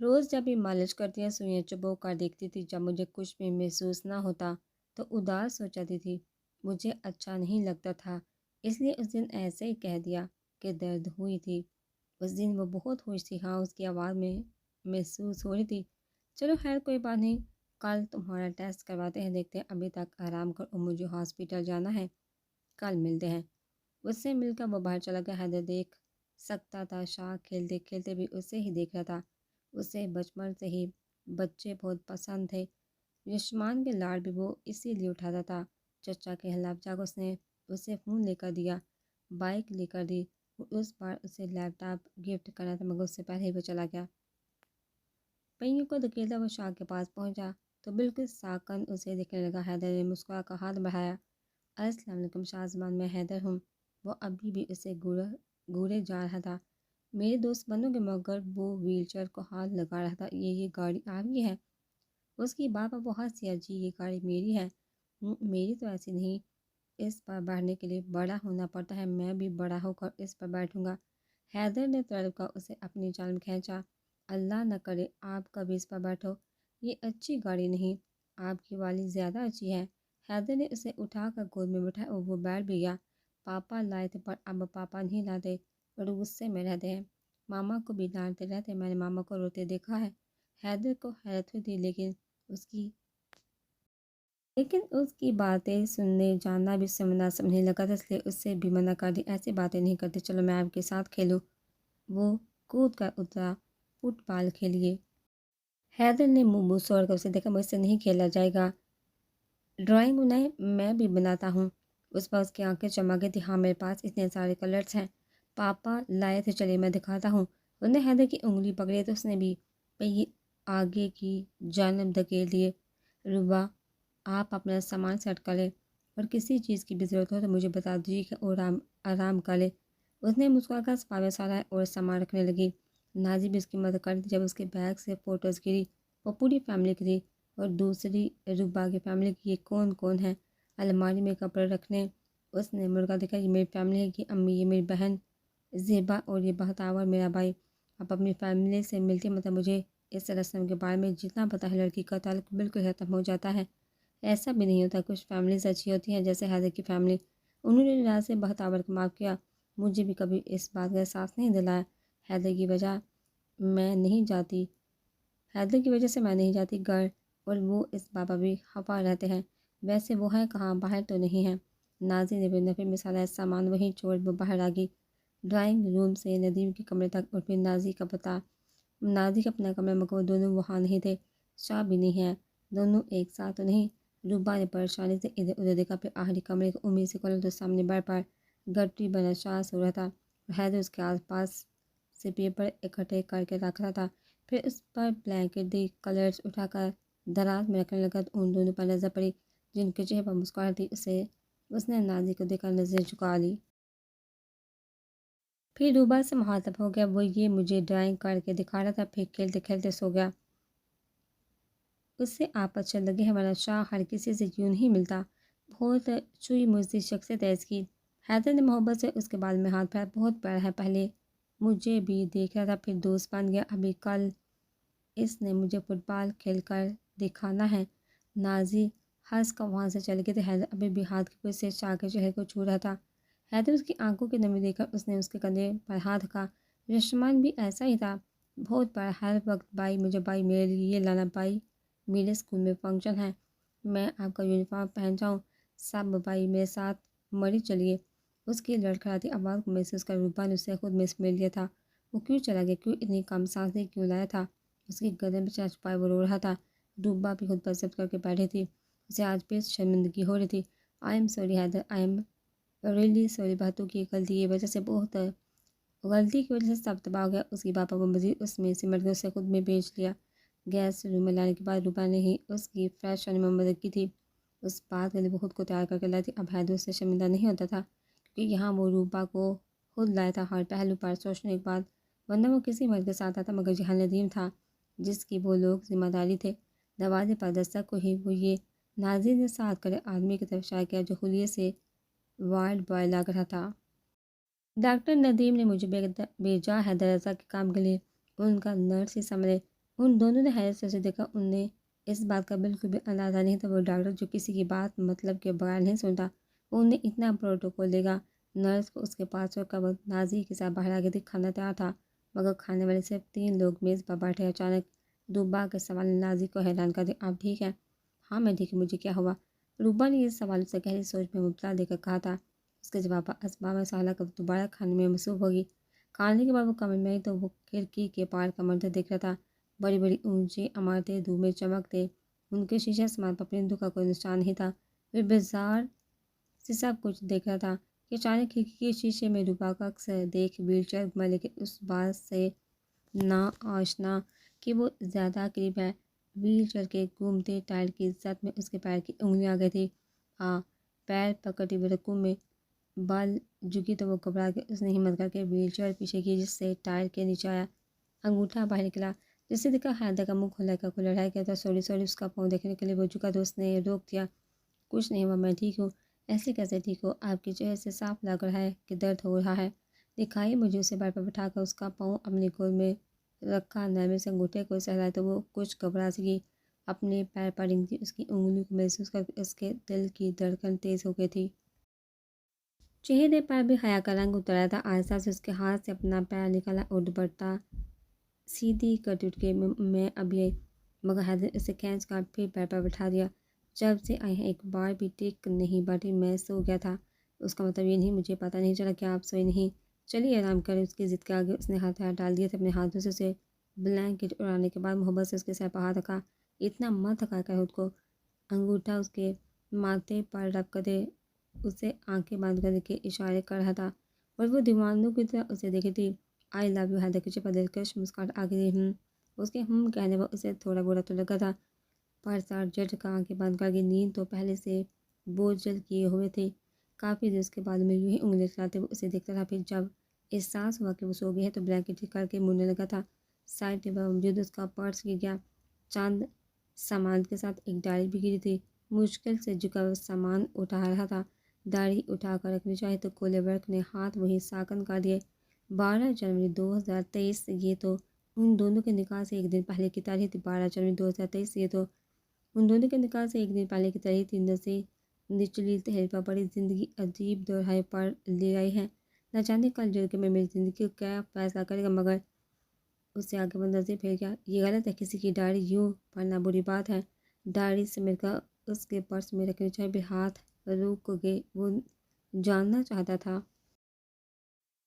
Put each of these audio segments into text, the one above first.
روز جب یہ مالش کرتی ہیں سوئیاں چبو کر دیکھتی تھی، جب مجھے کچھ بھی محسوس نہ ہوتا تو اداس ہو جاتی تھی، مجھے اچھا نہیں لگتا تھا، اس لیے اس دن ایسے ہی کہہ دیا کہ درد ہوئی تھی۔ اس دن وہ بہت خوش تھی، ہاں اس کی آواز میں محسوس ہو رہی تھی۔ چلو خیر کوئی بات نہیں، کل تمہارا ٹیسٹ کرواتے ہیں، دیکھتے ہیں، ابھی تک آرام کر اور مجھے ہاسپٹل جانا ہے، کل ملتے ہیں۔ اس سے مل کر وہ باہر چلا گیا۔ حیدر دیکھ سکتا تھا، شاہ کھیلتے کھیلتے بھی اسے ہی دیکھ رہا تھا۔ اسے بچپن سے ہی بچے بہت پسند تھے، یشمان کے لاڑ بھی وہ اسی لیے اٹھاتا تھا۔ چچا کے خلاف جا کر اس نے اسے فون لے کر دیا، بائک لے کر دی، اور اس بار اسے لیپ ٹاپ گفٹ کرنا تھا، مگر اس سے پہلے ہی وہ چلا گیا۔ پہیوں کو دھکیلتا وہ شاہ کے پاس پہنچا تو بالکل ساکن اسے دیکھنے لگا۔ حیدر نے مسکرا کر ہاتھ بڑھایا۔ السلام علیکم شاہ زبان، میں حیدر ہوں۔ وہ ابھی بھی اسے گورے جا رہا تھا۔ میرے دوست بنو گے، مگر وہ ویل چیئر کو ہاتھ لگا رہا تھا۔ یہ گاڑی آپ کی ہے؟ اس کی بات پر وہ ہنسی۔ جی یہ گاڑی میری ہے۔ میری تو ایسی نہیں، اس پر بیٹھنے کے لیے بڑا ہونا پڑتا ہے، میں بھی بڑا ہو کر اس پر بیٹھوں گا۔ حیدر نے تڑپ کر اسے اپنی جانب کھینچا۔ اللہ نہ کرے آپ کبھی اس پر بیٹھو، یہ اچھی گاڑی نہیں، آپ کی والی زیادہ اچھی ہے۔ حیدر نے اسے اٹھا کر گود میں بٹھایا اور وہ بیٹھ بھی گیا۔ پاپا لائے تھے پر اب پاپا نہیں لاتے اور غصے میں رہتے ہیں، ماما کو بھی ڈانٹتے رہتے، میں نے ماما کو روتے دیکھا ہے۔ حیدر کو حیرت ہوئی تھی، لیکن اس کی باتیں سننے جاننا بھی اس سے مناسب نہیں لگا تھا، اس لیے اس سے بھی منع کر دی، ایسی باتیں نہیں کرتے، چلو میں آپ کے ساتھ کھیلوں۔ وہ کود کر اترا، فٹ بال کھیلیے۔ حیدر نے منہ سوڑ کر اسے دیکھا، مجھ سے نہیں کھیلا جائے گا۔ ڈرائنگ بنائیں، میں بھی بناتا ہوں۔ اس پر اس کی آنکھیں چمک گئی تھی، ہاں میرے پاس اتنے سارے کلرز ہیں، پاپا لائے تھے، چلیے میں دکھاتا ہوں۔ انہوں نے حیدر کی انگلی پکڑی تو اس نے بھی پہیے آگے کی جانب دھکیل دیے۔ ربا آپ اپنا سامان سیٹ کر لیں اور کسی چیز کی بھی ضرورت ہو تو مجھے بتا دیجیے کہ اور آرام کر لے۔ اس نے مسکرا کر صفحہ سارا اور سامان رکھنے لگی۔ نازی بھی اس کی مدد کر دی۔ جب اس کے بیگ سے فوٹوز گری، وہ پوری فیملی کی تھی اور دوسری ربا کی فیملی کی، یہ کون کون ہے؟ الماری میں کپڑے رکھنے اس نے مرغا دیکھا، یہ میری فیملی ہے، یہ امی، یہ میری بہن زیبا اور یہ بہتاور میرا بھائی۔ آپ اپنی فیملی سے ملتی، مطلب مجھے اس رسم کے بارے میں جتنا پتہ ہے، لڑکی کا تعلق بالکل ختم ہو جاتا ہے۔ ایسا بھی نہیں ہوتا، کچھ فیملیز اچھی ہوتی ہیں جیسے حیدر کی فیملی۔ انہوں نے راز سے بہتاور کو معاف کیا، مجھے بھی کبھی اس بات کا احساس نہیں دلایا۔ حیدر کی وجہ سے میں نہیں جاتی گھر، اور وہ اس بابا بھی خفا رہتے ہیں۔ ویسے وہ ہیں کہاں، باہر تو نہیں ہیں؟ نازی نے بھی نفی میں سارا سامان وہیں چھوڑ وہ باہر آ گئی، ڈرائنگ روم سے ندیم کے کمرے تک، اور پھر نازی کا اپنا کمرہ، مگر وہ دونوں وہاں نہیں تھے۔ شاہ بھی نہیں ہے، دونوں ایک ساتھ تو نہیں؟ روبا نے پریشانی سے ادھر ادھر دیکھا، پھر آخری کمرے کو امید سے کھولا تو سامنے بار پر گٹری بنا شاہ سو رہا تھا، اور حیدر اس کے آس پاس سے پیپر اکٹھے کر کے رکھ رہا تھا۔ پھر اس پر بلینکٹ دی، کلرز اٹھا کر دراز میں رکھنے لگا تو ان دونوں پر نظر پڑی جن کے چہرے پر مسکراہٹ تھی۔ اس نے نازی کو دیکھ کر نظر جھکا لی۔ پھر روبا سے مخاطب ہو گیا، وہ یہ مجھے ڈرائنگ کر کے دکھا رہا تھا، پھر کھیلتے کھیلتے سو گیا۔ اس سے آپ اچھا لگے ہیں، ورنہ شاہ ہر کسی سے یوں نہیں ملتا، بہت چوئی مزدی شخصیت ہے اس کی۔ حیدر نے محبت سے اس کے بال میں ہاتھ پھیرا، بہت پیارا ہے، پہلے مجھے بھی دیکھ رہا تھا، پھر دوست بن گیا، ابھی کل اس نے مجھے فٹ بال کھیل کر دکھانا ہے۔ نازی ہنس کر وہاں سے چلی گئی تو حیدر ابھی بھی ہاتھ کی پوچھ سے شاہ کے چہرے کو چھو رہا تھا۔ حیدر اس کی آنکھوں کی نمی دیکھ کر اس نے اس کے کندھے پر ہاتھ رکھا۔ یشمان بھی ایسا ہی تھا، بہت بڑا، ہر وقت بائی مجھے، بائی میرے لیے یہ لانا، بائی میرے اسکول میں فنکشن ہے، میں آپ کا یونیفارم پہن جاؤں، سب بھائی میرے ساتھ مری چلیے۔ اس کی لڑکھڑاتی آواز کو محسوس کر روبا نے اسے خود میں سمیٹ لیا تھا۔ وہ کیوں چلا گیا، کیوں اتنی کم سانسی کیوں لایا تھا؟ اس کی گردن پہ چہر چھپائے وہ رو رہا تھا۔ روبا بھی خود پر ضبط کر کے بیٹھی تھی، اسے آج پھر شرمندگی ہو رہی تھی۔ I am sorry Haider, I am really sorry, باتوں کی غلطی کی وجہ سے سب تباہ ہو گیا۔ اس کی باپا کو مزید اس میں سمٹ کر اسے خود میں بیچ لیا۔ گیس روم میں لانے کے بعد روبا نے ہی اس کی فریش ہونے میں مدد کی تھی، اس بات کے لیے وہ خود کو تیار کر کے لائی تھی۔ اب حیدر اس سے شرمندہ نہیں ہوتا تھا کیونکہ یہاں وہ روبا کو خود لایا تھا، ہر پہلو پر سوچنے کے بعد، ورنہ وہ کسی مرد کے ساتھ آتا، مگر یہ ندیم تھا جس کی وہ لوگ ذمہ داری تھے۔ دروازے پر دستک ہوئی، وہ یہ نازی نے ساتھ کرے آدمی کی طرف اشارہ کیا جو خلیے سے وارڈ بوائے لگ رہا تھا۔ ڈاکٹر ندیم نے مجھے بھیجا ہے دراصل کے کام کے لیے، ان کا نرس ہی سمجھے، ان دونوں نے حیرت سے اسے دیکھا۔ انہیں اس بات کا بالکل بھی اندازہ نہیں تھا وہ ڈاکٹر جو کسی کی بات مطلب کے بغیر نہیں سنتا، وہ انہیں اتنا پروٹوکول دے گا۔ نرس کو اس کے پاس چھوڑ کر وہ نازی کے ساتھ باہر آ گئی تھی۔ کھانا تیار تھا مگر کھانے والے صرف 3 لوگ میز پر بیٹھے۔ اچانک روبا کے سوال نے نازی کو حیران کر دیا۔ آپ ٹھیک ہیں؟ ہاں میں ٹھیک ہوں، مجھے کیا ہوا؟ روبا نے یہ سوال سے گہری سوچ میں مبتلا دے کر کہا تھا۔ اس کے جواب پر اسباب میں سہلا کر دوبارہ کھانے میں مصروف ہوگی۔ کھانے کے بعد وہ کمرے میں آئی تو وہ کھڑکی کے پار کا منظر دیکھ رہا تھا۔ بڑی بڑی اونچی عمارتیں دھوپ میں چمکتے، ان کے شیشے سامان پر پرندوں کا کوئی نشان نہیں تھا۔ وہ بیزار سے سب کچھ دیکھ رہا تھا کہ اچانک کھڑکی کے شیشے میں روبا کا اکثر دیکھ ویل چیئر گھما، لیکن اس بات سے نا آشنا کہ وہ زیادہ قریب ہے۔ ویل چیئر کے گھومتے ٹائر کی زد میں اس کے پیر کی انگلیاں آ گئی تھی۔ پیر پکڑتی ہوئے رکوع میں بال جھکی تو وہ گھبرا کے اس نے ہمت کر کے ویل چیئر پیچھے کی، جس سے ٹائر کے نیچے آیا انگوٹھا باہر نکلا، جس سے دیکھا حیدر کا منہ کھلا رہ گیا تھا۔ سوری اس کا پاؤں دیکھنے کے لیے وہ جھکا تو اس نے روک دیا۔ کچھ نہیں ہوا، میں ٹھیک ہوں۔ ایسے کیسے ٹھیک ہو؟ آپ کے چہرے سے صاف لگ رہا ہے کہ درد ہو رہا ہے۔ دکھائیے مجھے۔ اسے بیڈ پر بٹھا کر اس کا پاؤں اپنی گود میں رکھا، نرمی سے انگوٹھے کو سہلائے تو وہ کچھ گھبرا سی گئی۔ اپنے پیر پر رنگتی اس کی انگلیوں کو محسوس کر کے اس کے دل کی دھڑکن تیز ہو گئی تھی۔ چہرے پر بھی حیا کا رنگ اتر آیا تھا۔ آہستہ سے اس کے ہاتھ سے اپنا پیر نکالا اور دوپٹہ سیدھی کرتی اٹھ کے میں ابھی آئی، مگر حیدر اسے کھینچ کر پھر پیر پر بٹھا دیا۔ جب سے آئی ہیں ایک بار بھی ٹک نہیں بیٹھی، میں سو گیا تھا۔ اس کا مطلب یہ نہیں، مجھے پتہ نہیں چلا کہ آپ سوئے نہیں۔ چلیے آرام کریں۔ اس کی ضد کے آگے اس نے ہاتھ ڈال دیے تھے۔ اپنے ہاتھوں سے اسے بلینکٹ اڑانے کے بعد محبت سے اس کے سر پر ہاتھ رکھا۔ اتنا مت تھکا کر خود کو۔ انگوٹھا اس کے ماتھے پر رکھ کر اسے آنکھیں بند کرنے کے اشارے کر رہا تھا اور وہ دیوانوں کی طرح اسے دیکھی تھی۔ آئی لو یو حیدر کے چہرے پر دلکش مسکراہٹ آ گئی تھی۔ اس کے کہنے پر اسے تھوڑا برا تو لگا تھا، پر سارجنٹ کا آنکھیں بند کر کے نیند تو پہلے سے بوجھل کیے ہوئے تھے۔ کافی دیر اس کے بعد میں یوں ہی انگلی چلاتے ہوئے اسے دیکھتا تھا۔ پھر جب احساس ہوا کہ وہ سو گئی ہے تو بلینکٹ کر کے مڑنے لگا تھا۔ سائڈ ٹیبل پر موجود اس کا پرس گر گیا۔ چند سامان کے ساتھ ایک ڈائری بھی گری تھی۔ مشکل سے جھکا وہ سامان اٹھا رہا تھا۔ ڈائری اٹھا کر رکھنی چاہیے تو کولے ورک نے ہاتھ وہیں ساکن کر دیے۔ 12 جنوری 2023، یہ تو ان دونوں کے نکاح سے ایک دن پہلے کی تاریخ تھی۔ 12 جنوری 2023، یہ تو ان دونوں کے نکاح سے ایک دن پہلے کی تاریخ تھی۔ نچلی تحریر پر پڑی زندگی عجیب دوراہے پر لے آئی ہے۔ نہ جانے کل جھڑکے میں میری زندگی کو کیا فیصلہ کرے گا، مگر اس سے آگے وہ نظر پھیر گیا۔ یہ غلط ہے، کسی کی ڈائری یوں پڑھنا بری بات ہے۔ ڈائری سمیٹ کر اس کے پرس میں رکھنی چاہیے۔ بھی ہاتھ روک گئے۔ وہ جاننا چاہتا تھا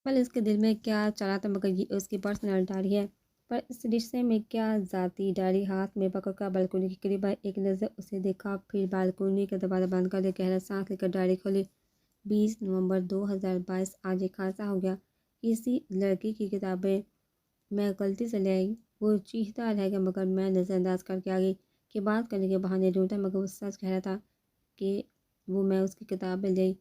بل اس کے دل میں کیا چلا تھا، مگر یہ اس کی پرسنل ڈائری ہے، پر اس رشتے میں کیا ذاتی ڈائری؟ ہاتھ میں پکڑ کر بالکونی کے قریب آئی، ایک نظر اسے دیکھا، پھر بالکونی کا دروازہ بند کر دیا، گہرا سانس لے کر ڈائری کھولی۔ 20 نومبر 2022، آج ایک حادثہ ہو گیا۔ کسی لڑکی کی کتابیں میں غلطی سے لے آئی۔ وہ چیختا رہ گیا مگر میں نظر انداز کر کے آگئی کہ بات کرنے کے بہانے ڈھونڈتا، مگر وہ سچ کہہ رہا تھا کہ میں اس کی کتابیں لے آئی۔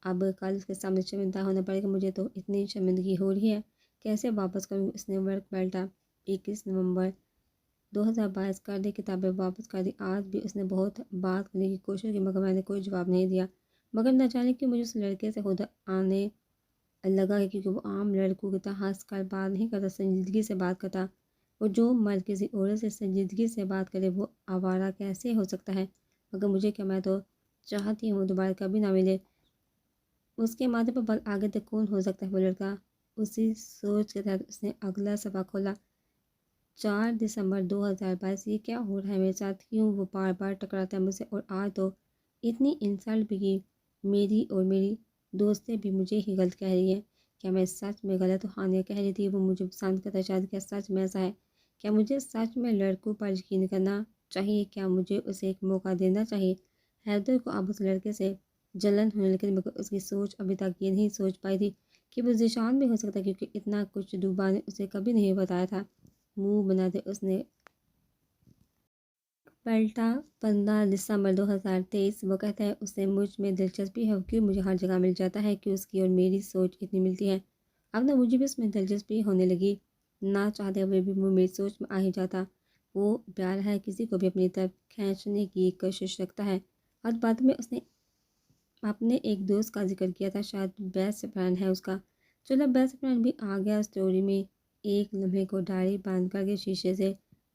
اب کل اس کے سامنے شرمندہ ہونا پڑے گا، مجھے تو اتنی شرمندگی ہو رہی ہے، کیسے واپس کروں؟ اس نے ورک بیلٹا 21 نومبر 2022 کر دی، کتابیں واپس کر دی۔ آج بھی اس نے بہت بات کرنے کی کوشش کی مگر میں نے کوئی جواب نہیں دیا، مگر نہ جانے کہ مجھے اس لڑکے سے خود آنے لگا ہے، کیونکہ وہ عام لڑکوں کی طرح ہنس کر بات نہیں کرتا، سنجیدگی سے بات کرتا۔ وہ جو مرد کسی عورت سے سنجیدگی سے بات کرے وہ آوارہ کیسے ہو سکتا ہے؟ مگر مجھے کیا، میں تو چاہتی ہوں دوبارہ کبھی نہ ملے۔ اس کے ماتھے پر بل آگے تک کون ہو سکتا ہے وہ لڑکا؟ اسی سوچ کے تحت اس نے اگلا صفحہ کھولا۔ 4 دسمبر 2022، یہ کیا ہو رہا ہے میرے ساتھ؟ کیوں وہ بار بار ٹکراتا ہے مجھ سے؟ اور آج تو اتنی انسلٹ بھی کی، میری اور میری دوستیں بھی مجھے ہی غلط کہہ رہی ہیں۔ کیا میں سچ میں غلط ہوں؟ ہانیہ کہہ رہی تھی وہ مجھے پسند کرتا ہے شاید۔ کیا سچ میں ایسا ہے؟ کیا مجھے سچ میں لڑکوں پر یقین کرنا چاہیے؟ کیا مجھے اسے ایک موقع دینا چاہیے؟ حیدر کو اب اس لڑکے سے جلن ہونے لگی، مگر اس کی سوچ ابھی تک یہ نہیں سوچ پائی تھی کہ وہ ذیشان بھی ہو سکتا ہے، کیونکہ اتنا کچھ روبا نے اسے کبھی نہیں بتایا تھا۔ منہ بناتے اس نے پلٹا۔ 15 دسمبر 2023، وہ کہتا ہے اسے مجھ میں دلچسپی ہے، کیوں مجھے ہر جگہ مل جاتا ہے، کیوں اس کی اور میری سوچ اتنی ملتی ہے۔ اب نہ مجھے بھی اس میں دلچسپی ہونے لگی، نہ چاہتے ہوئے بھی وہ میری سوچ میں آ ہی جاتا۔ وہ پیارا ہے، کسی کو بھی اپنی طرف کھینچنے کی کوشش رکھتا ہے۔ اور بعد میں اس نے اپنے ایک دوست کا ذکر کیا تھا، شاید بیسٹ فرینڈ ہے اس کا۔ چلو بیسٹ فرینڈ بھی آ گیا اسٹوری میں۔ ایک لمحے کو ڈائری بند کر کے شیشے سے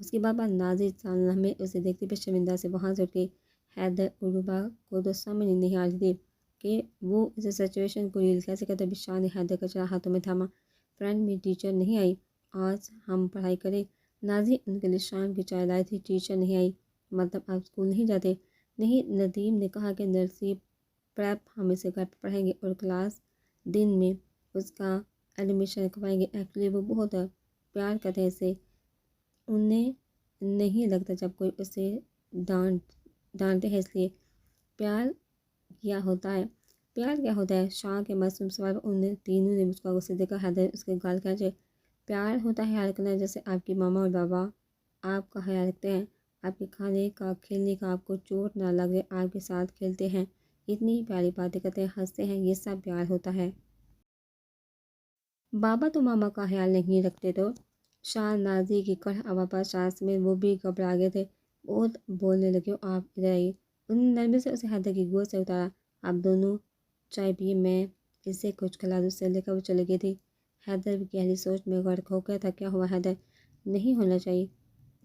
اس کے بعد نازی چند لمحے اسے دیکھتے پہ شرمندہ سے وہاں سے اٹھ گئی۔ حیدر اور روبا کو تو سمجھ نہیں آ رہی تھی کہ وہ اس سچویشن کو ڈیل کیسے کرتے۔ شاہ نے حیدر کا چہرہ ہاتھوں میں تھاما۔ فرینڈ میں ٹیچر نہیں آئی، آج ہم پڑھائی کریں۔ نازی ان کے لیے شام کی چائے لائی تھی، ٹیچر نہیں آئی مطلب آپ اسکول نہیں جاتے؟ نہیں، ندیم نے کہا کہ نرسری پریپ ہم اسے گھر پہ پڑھائیں گے اور کلاس دن میں اس کا ایڈمیشن رکھوائیں گے۔ ایکچولی وہ بہت پیار کرتے ہیں اسے، انہیں نہیں لگتا جب کوئی اسے ڈانٹے ہیں، اس لیے پیار کیا ہوتا ہے۔ پیار کیا ہوتا ہے؟ شاہ کے معصوم سوال پر انہیں تینوں نے مسکرا کر اسے دیکھا۔ حیدر اس کے گال کھینچے۔ پیار ہوتا ہے خیال رکھنا، جیسے آپ کی ماما اور بابا آپ کا خیال رکھتے ہیں، آپ کے کھانے کا، کھیلنے کا، آپ کو چوٹ نہ لگے، آپ کے ساتھ کھیلتے ہیں، اتنی پیاری باتیں کرتے ہیں، ہنستے ہیں، یہ سب پیار ہوتا ہے۔ بابا تو ماما کا خیال نہیں رکھتے تو؟ شاہ نازی کی کڑھ آواز پر شاہ سمیت وہ بھی گھبرا گئے تھے۔ بہت بولنے لگے ہو آپ، ادھر آئیے۔ انہوں نے نرمی سے اسے حیدر کی گود سے اتارا۔ آپ دونوں چائے پیے، میں اسے کچھ کھلا دوں، سے لے کر وہ چلی گئی تھی۔ حیدر بھی گہری سوچ میں غرق ہو گیا تھا۔ کیا ہوا حیدر؟ نہیں ہونا چاہیے،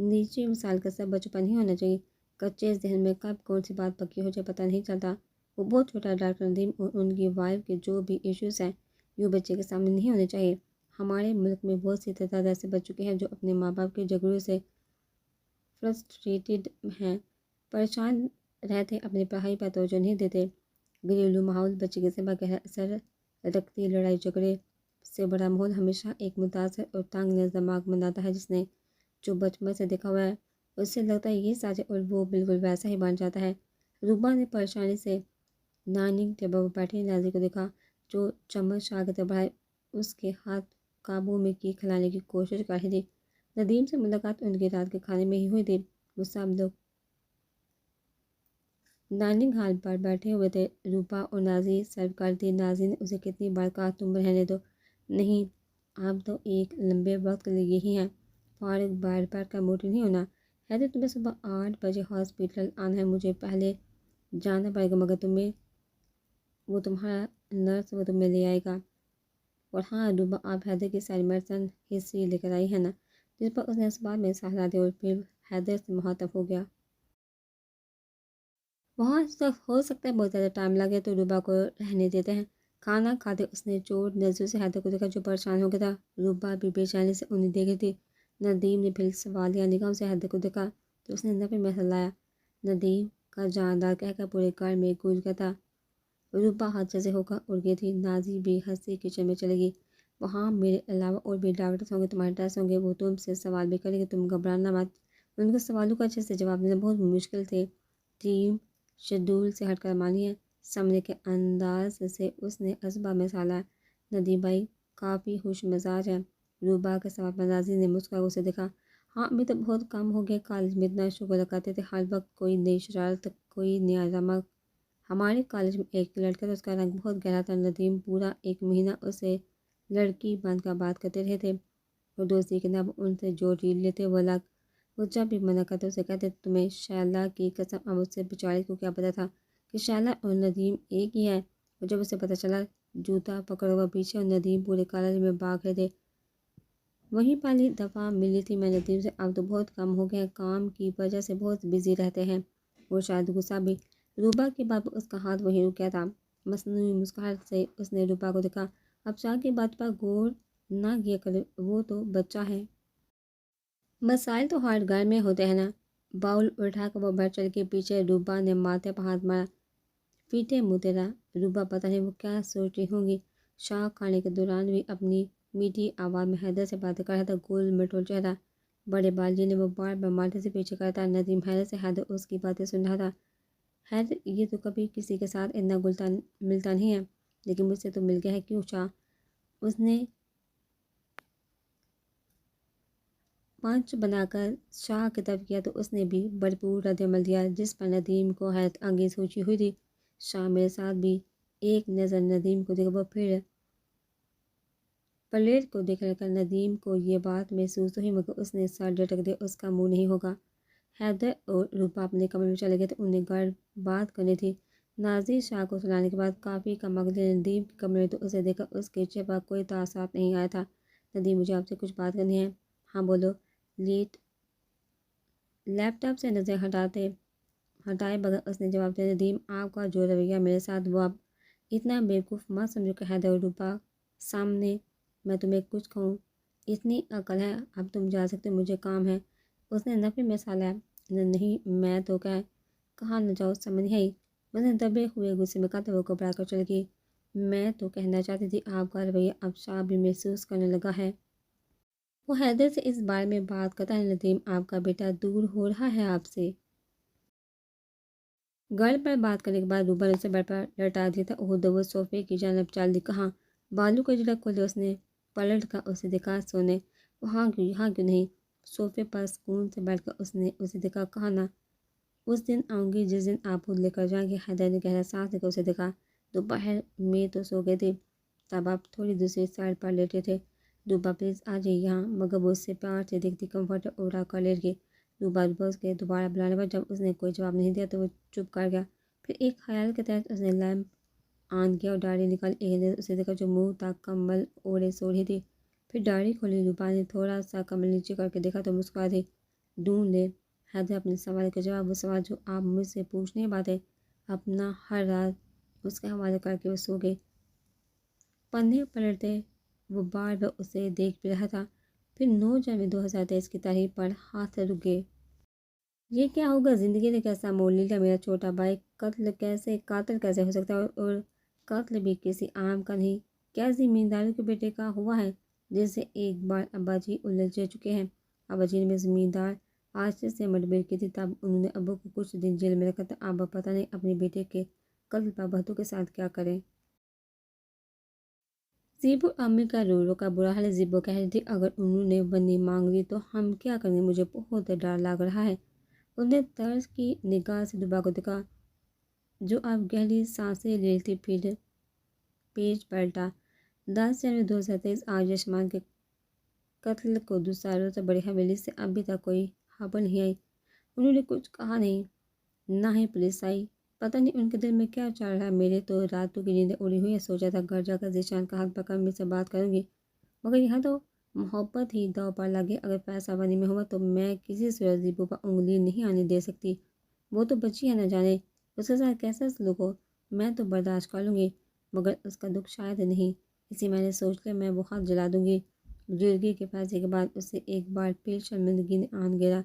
نیچے مثال کا سب بچوں پر نہیں ہونا چاہیے، کچے ذہن میں کب کون سی بات پکی ہو جائے پتہ نہیں چلتا۔ وہ بہت چھوٹا ہے ڈاکٹر ندیم، اور ان کی وائف کے جو بھی ایشوز ہیں یوں بچے کے سامنے نہیں ہونے چاہیے۔ ہمارے ملک میں بہت سی تعداد ایسے بچوں کے ہیں جو اپنے ماں باپ کے جھگڑوں سے فرسٹریٹڈ ہیں، پریشان رہتے، اپنی پڑھائی پر توجہ نہیں دیتے۔ گھریلو ماحول بچے کے ذہن پر گہرا اثر رکھتی ہے۔ لڑائی جھگڑے سے بڑا ماحول ہمیشہ ایک متاثر اور تنگ نظر دماغ بناتا ہے۔ جس نے جو بچپن سے دیکھا ہوا ہے اس سے لگتا ہے یہ سچ ہے، اور وہ بالکل ویسا ہی بن جاتا ہے۔ روبا نے پریشانی سے ڈائننگ ٹیبل پر بیٹھی نازی کو دیکھا، جو چمچ شاہ کی طرف بڑھائے اس کے ہاتھ قابو میں کی کھلانے کی کوشش کر رہی تھی۔ ندیم سے ملاقات ان کی رات کے کھانے میں ہی ہوئی تھی۔ وہ سب لوگ ڈائننگ ہال پر بیٹھے ہوئے تھے۔ روبا اور نازی سرو کرتی۔ نازی نے اسے کتنی بار کہا تم رہنے دو۔ نہیں، آپ تو ایک لمبے وقت کے لیے یہی ہیں، فارغ بیٹھ بیٹھ کر موٹی نہیں ہونا۔ حیدر تمہیں صبح 8 بجے ہاسپٹل آنا ہے، مجھے پہلے جانا پڑے گا، مگر وہ تمہارا نرس وہ تمہیں لے آئے گا۔ اور ہاں روبا، آپ حیدر کی ساری میڈیسن ہسٹری لے کر آئی ہے نا؟ جس پر اس نے اس بات میں سہلا دیا اور پھر حیدر سے مخاطب ہو گیا۔ وہاں تک ہو سکتا ہے بہت زیادہ ٹائم لگے تو روبا کو رہنے دیتے ہیں۔ کھانا کھاتے اس نے چوٹ نظروں سے حیدر کو دیکھا جو پریشان ہو گیا تھا۔ روبا بھی بے چینی سے انہیں دیکھ رہی تھی۔ ندیم نے پھر سوالیہ نگاہوں سے حیدر کو دیکھا تو اس نے نفی میں ہلایا۔ ندیم کا جاندار کہہ کر پورے گھر میں گونج گیا تھا۔ روبا حادثے سے ہو کر اڑ گئی تھی۔ نازی بھی ہنسی کچن میں چلے گی۔ وہاں میرے علاوہ اور بھی ڈاکٹرز ہوں گے، تمہارے ٹیسٹ ہوں گے، وہ تم سے سوال بھی کریں گے، تم گھبرانا مت۔ ان کے سوالوں کا اچھے سے جواب دینا بہت مشکل تھے۔ ٹیم شیڈول سے ہٹ کر مانی ہے، سمجھنے کے انداز سے اس نے اسباب میں سالا۔ ندیم بھائی کافی خوش مزاج ہے۔ روبا کے سوال پر نازی نے مسکرا کر اسے دیکھا۔ ہاں ابھی تو بہت کم ہو گیا، کالج میں اتنا شغل کرتے تھے، ہر وقت کوئی نئی شرارت، کوئی نیا ڈرامہ۔ ہمارے کالج میں ایک لڑکا تھا، اس کا رنگ بہت گہرا تھا۔ ندیم پورا 1 مہینہ اسے لڑکی بن کر بات کرتے رہے تھے، اور دوستی کے نام ان سے جو ڈیل لیتے وہ الگ۔ وہ جب بھی منع کرتے اسے کہتے تمہیں شیلا کی قسم، اب اس سے بیچارے کو کیا پتا تھا کہ شیلا اور ندیم ایک ہی ہے، اور جب اسے پتہ چلا جوتا پکڑا ہوا پیچھے اور ندیم پورے کالج میں بھاگ رہے تھے۔ وہیں پہلی دفعہ ملی تھی میں ندیم سے، اب تو بہت کم ہو گئے، کام کی وجہ سے بہت بزی رہتے ہیں، اور شاید غصہ بھی۔ روبا کی بات پر اس کا ہاتھ وہیں رک گیا تھا۔ مصنوعی مسکراہٹ سے اس نے روبا کو دیکھا۔ اب شاہ کی بات پر غور نہ کیا کرے، وہ تو بچہ ہے۔ مسائل تو ہر گھر میں ہوتے ہیں نا۔ باؤل اٹھا کر وہ بیٹھ چل کے پیچھے روبا نے ماتھے پر ہاتھ مارا۔ پیٹے منہ تیرا۔ روبا پتہ نہیں وہ کیا سوچ رہی ہوں گی۔ شاہ کھانے کے دوران بھی اپنی میٹھی آواز میں حیدر سے باتیں کر رہا تھا، گول مٹول چہرہ، بڑے بال جنہیں وہ بار بار ماتھے سے پیچھے کرتا۔ ندیم حیرت سے حیدر اس کی باتیں سن رہا تھا۔ حیدر یہ تو کبھی کسی کے ساتھ اتنا گلتا ملتا نہیں ہے، لیکن مجھ سے تو مل گیا ہے، کیوں شاہ؟ اس نے پانچ بنا کر شاہ کی طرف کیا تو اس نے بھی بھرپور رد عمل دیا، جس پر ندیم کو حیرت انگیز خوشی ہوئی تھی۔ شاہ میرے ساتھ بھی ایک نظر ندیم کو دیکھا، وہ پھر پلیٹ کو دیکھ کر ندیم کو یہ بات محسوس ہوئی، مگر اس نے سر جھٹک دیا، اس کا منہ نہیں ہوگا۔ حیدر اور روبا اپنے کمرے میں چلے گئے تھے، انہیں گھر بات کرنی تھی۔ نازی شاہ کو سلانے کے بعد کافی کا مغز ندیم کے کمرے میں تو اسے دیکھا اس کے چہرے پر کوئی تاثرات نہیں آیا تھا۔ ندیم مجھے آپ سے کچھ بات کرنی ہے۔ ہاں بولو۔ لیٹ لیپ ٹاپ سے نظر ہٹائے بغیر اس نے جواب دیا، ندیم آپ کا جو رویہ میرے ساتھ وہ اب اتنا بیوقوف مت سمجھو کہ حیدر اور روپا سامنے میں تمہیں کچھ کہوں، اتنی عقل ہے، اب تم جا سکتے، مجھے کام ہے۔ اس نے نفی میں سالا نہیں، میں تو کہاں نہ جاؤ، سمجھ نہیں آئی۔ اس نے دبے ہوئے غصے میں کہا تو وہ گھبرا کر چل گئی۔ میں تو کہنا چاہتی تھی آپ کا رویہ اب صاف بھی محسوس کرنے لگا ہے۔ وہ حیدر سے اس بارے میں بات کرتا ہے، ندیم آپ کا بیٹا دور ہو رہا ہے آپ سے۔ گھر پر بات کرنے کے بعد روبا نے اسے بیڈ پر لٹا دیا تھا، وہ صوفے کی جانب چل دی۔ کہاں؟ بالو کا جھڑک کھولے اس نے پلٹ کر اسے دیکھا، سونے وہاں کیوں، یہاں کیوں نہیں؟ صوفے پر سکون سے بیٹھ کر اس نے اسے دیکھا، کہا نہ اس دن آؤں گی جس دن آپ خود لے کر جائیں گے۔ حیدر نے گہرا سانس لے کر اسے دیکھا، دوپہر میں تو سو گئے تھے، تب آپ تھوڑی دوسری سائڈ پر لیٹے تھے۔ روبا پلیز آ جائیے یہاں، مگر وہ اس سے پیار سے دیکھتی کمفرٹر اڑا کر لیٹ گئی۔ روبا اس کے دوبارہ بلانے پر جب اس نے کوئی جواب نہیں دیا تو وہ چپ کر گیا۔ پھر ایک خیال کے تحت اس نے لیمپ آن کیا اور ڈائری نکال، ایک نے اسے دیکھا جو منہ تک کمبل اوڑھے سو رہی تھی۔ پھر ڈائری کھولی، روبا نے تھوڑا سا کمبل نیچے کر کے دیکھا تو مسکرا دی، ڈھونڈ لے حیدر اپنے سوال کا جواب، وہ سوال جو آپ مجھ سے پوچھ نہیں پاتے، اپنا ہر راز اس کے حوالے کر کے وہ سو گئے۔ پنے پلٹتے وہ بار بار اسے دیکھ بھی رہا تھا، پھر 9 جنوری 2023 کی تاریخ پر ہاتھ رک گئے۔ یہ کیا ہوگا؟ زندگی نے کیسا موڑ لیا؟ میرا چھوٹا بھائی قاتل کیسے ہو سکتا ہے؟ اور قتل بھی کسی عام کا نہیں، کیا زمینداروں کے بیٹے کا ہوا ہے جس سے ایک بار ابا جی الجھ چکے ہیں؟ ابا جی نے زمیندار آج سے مڈبیر کی تھی، تب انہوں نے ابو کو کچھ دن جیل میں رکھا تھا، اب پتہ نہیں اپنے بیٹے کے قتل پر بہتوں کے ساتھ کیا کریں۔ زیبو امی کا رو رو کا برا حال ہے، زیبو کہہ رہی تھی اگر انہوں نے بنی مانگ لی تو ہم کیا کریں گے، مجھے بہت ڈر لگ رہا ہے۔ اس نے طرز کی نگاہ سے روبا کو دیکھا جو اب گہری سانسیں لے تھی، پھر پیج پلٹا۔ 10 جنوری 2023 آج یشمان کے قتل کو دوسرا روز بڑی حویلی سے ابھی تک کوئی خبر نہیں آئی۔ انہوں نے کچھ کہا نہیں، نہ ہی پولیس آئی، پتہ نہیں ان کے دل میں کیا چل رہا ہے۔ میرے تو راتوں کی نیندیں اڑی ہوئی ہیں، سوچا تھا گھر جا کر ذیشان کا ہاتھ پکڑ سے بات کروں گی، مگر یہاں تو محبت ہی داؤ پر لگے، اگر پیسہ بنی میں ہوا تو میں کسی صورت زیبو پر انگلی نہیں آنے دے سکتی، وہ تو بچی ہے، نہ جانے اس کے ساتھ کیسا سلوک ہو، میں تو برداشت کر لوں گی مگر اس کا دکھ شاید نہیں، اسی میں نے سوچ لیا میں وہ ہاتھ جلا دوں گی۔ بزرگی کے فیصلے کے بعد اسے ایک بار پھر شرمندگی نے آن گھیرا۔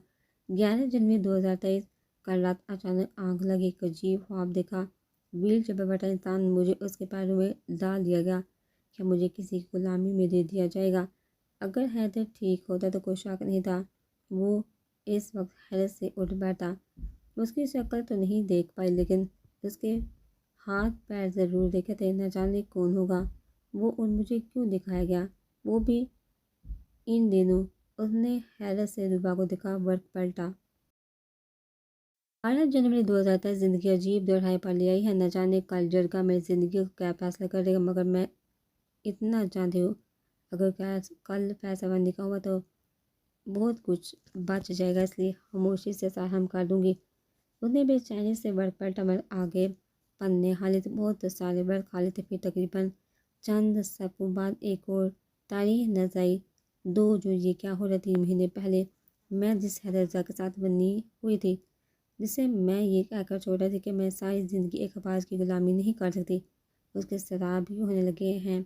11 جنوری 2023 کل رات اچانک آنکھ لگی، ایک عجیب خواب دیکھا، ویل چیئر پر بیٹھا انسان، مجھے اس کے پیروں میں ڈال دیا گیا، کیا مجھے کسی کی غلامی میں دے دیا جائے گا؟ اگر حیدر ٹھیک ہوتا تو کوئی شک نہیں تھا، وہ اس وقت حیرت سے اٹھ بیٹھا۔ اس کی شکل تو نہیں دیکھ پائی لیکن اس کے ہاتھ پیر ضرور دیکھے تھے، نہ جانے کون ہوگا وہ اور مجھے کیوں دکھایا گیا، وہ بھی ان دنوں۔ اس نے حیرت سے روبا کو دیکھا، ورق پلٹا۔ 12 جنوری 2023 زندگی عجیب دوراہے پر لے آئی ہے، نہ جانے کل جرگہ میری زندگی کو کیا فیصلہ کرے گا، مگر میں اتنا جانتی ہوں اگر کل فیصلہ بندی کا ہوا تو بہت کچھ بچ جائے گا، اس لیے خاموشی سے سرہم کر دوں گی۔ اس نے بے چینی سے ورق پلٹا، مگر آگے پنے خالی تھے، بہت سارے ورق خالی تھے، پھر تقریباً چند صفحوں بعد ایک اور تاریخ نظر آئی، 2 جو یہ کیا ہو رہا 3 مہینے پہلے میں جس حیدر کے ساتھ بنی ہوئی تھی، جسے میں یہ کہہ کر چھوڑا تھی کہ میں ساری زندگی ایک افواج کی غلامی نہیں کر سکتی، اس کے شراب ہی ہونے لگے ہیں،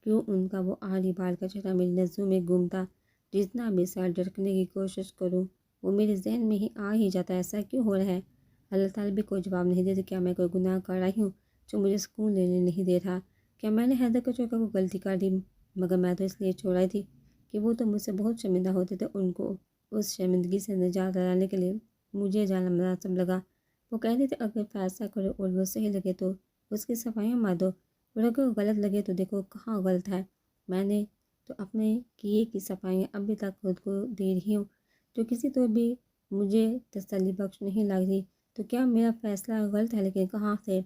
کیوں ان کا وہ آخری بار کا چہرہ میری نظروں میں گھومتا، جتنا بھی سر ڈھکنے کی کوشش کروں وہ میرے ذہن میں ہی آ ہی جاتا ہے، ایسا کیوں ہو رہا ہے؟ اللہ تعالیٰ بھی کوئی جواب نہیں دیتے، کیا میں کوئی گناہ کر رہی ہوں جو مجھے سکون لینے نہیں دے رہا؟ کیا میں نے حیدر کو چھوڑ کر کوئی غلطی کر دی؟ مگر میں تو اس لیے چھوڑ رہی تھی کہ وہ تو مجھ سے بہت شرمندہ ہوتے تھے، ان کو اس شرمندگی سے نجات دلانے کے لیے مجھے جانا مناسب لگا۔ وہ کہتے تھے اگر فیصلہ کرو اور وہ صحیح لگے تو اس کی صفائیاں مار دو، اور اگر غلط لگے تو دیکھو کہاں غلط ہے۔ میں نے تو اپنے کیے کی صفائیاں ابھی تک خود کو دے رہی ہوں، جو کسی طور بھی مجھے تسلی بخش نہیں لگ رہی، تو کیا میرا فیصلہ غلط ہے؟ لیکن کہاں سے؟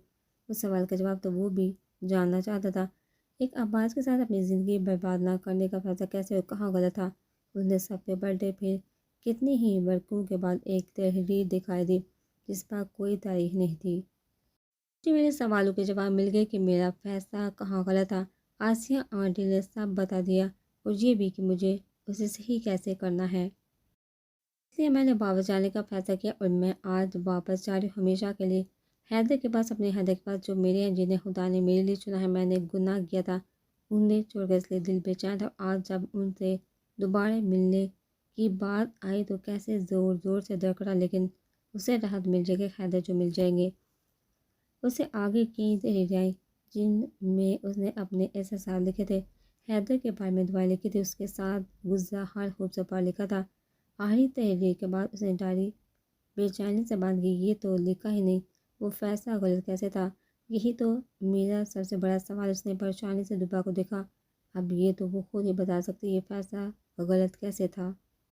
اس سوال کا جواب تو وہ بھی جاننا چاہتا تھا، ایک عباس کے ساتھ اپنی زندگی برباد نہ کرنے کا فیصلہ کیسے اور کہاں غلط تھا؟ اس نے صفحے پلٹے، پھر کتنی ہی ورقوں کے بعد ایک تحریر دکھائی دی جس پر کوئی تاریخ نہیں تھی۔ مجھے میرے سوالوں کے جواب مل گئے کہ میرا فیصلہ کہاں غلط تھا، آسیہ آنٹی نے سب بتا دیا، اور یہ بھی کہ مجھے اسے صحیح کیسے کرنا ہے۔ اس لیے میں نے واپس جانے کا فیصلہ کیا اور میں آج واپس جا رہی ہوں ہمیشہ کے لیے حیدر کے پاس، اپنے حیدر کے پاس جو میرے ہیں، جنہیں خدا نے میرے لیے چنا ہے۔ میں نے گناہ کیا تھا، انہیں چھوڑ کر، اس لیے دل بے چین تھا۔ آج جب ان سے دوبارہ ملنے کی بات آئی تو کیسے زور زور سے دھڑکا، لیکن اسے راحت مل جائے گی، حیدر جو مل جائیں گے اسے آگے کی تحریریں جن میں اس نے اپنے احساسات لکھے تھے، حیدر کے بارے میں دعائیں لکھی تھی، اس کے ساتھ گزرا ہر خوبصورت پل لکھا تھا۔ آخری تحریر کے بعد اس نے ڈائری بے چینی سے بند کی۔ یہ تو لکھا ہی نہیں، وہ فیصلہ غلط کیسے تھا؟ یہی تو میرا سب سے بڑا سوال۔ اس نے پریشانی سے دبا کو دیکھا۔ اب یہ تو وہ خود ہی بتا سکتی، یہ فیصلہ غلط کیسے تھا۔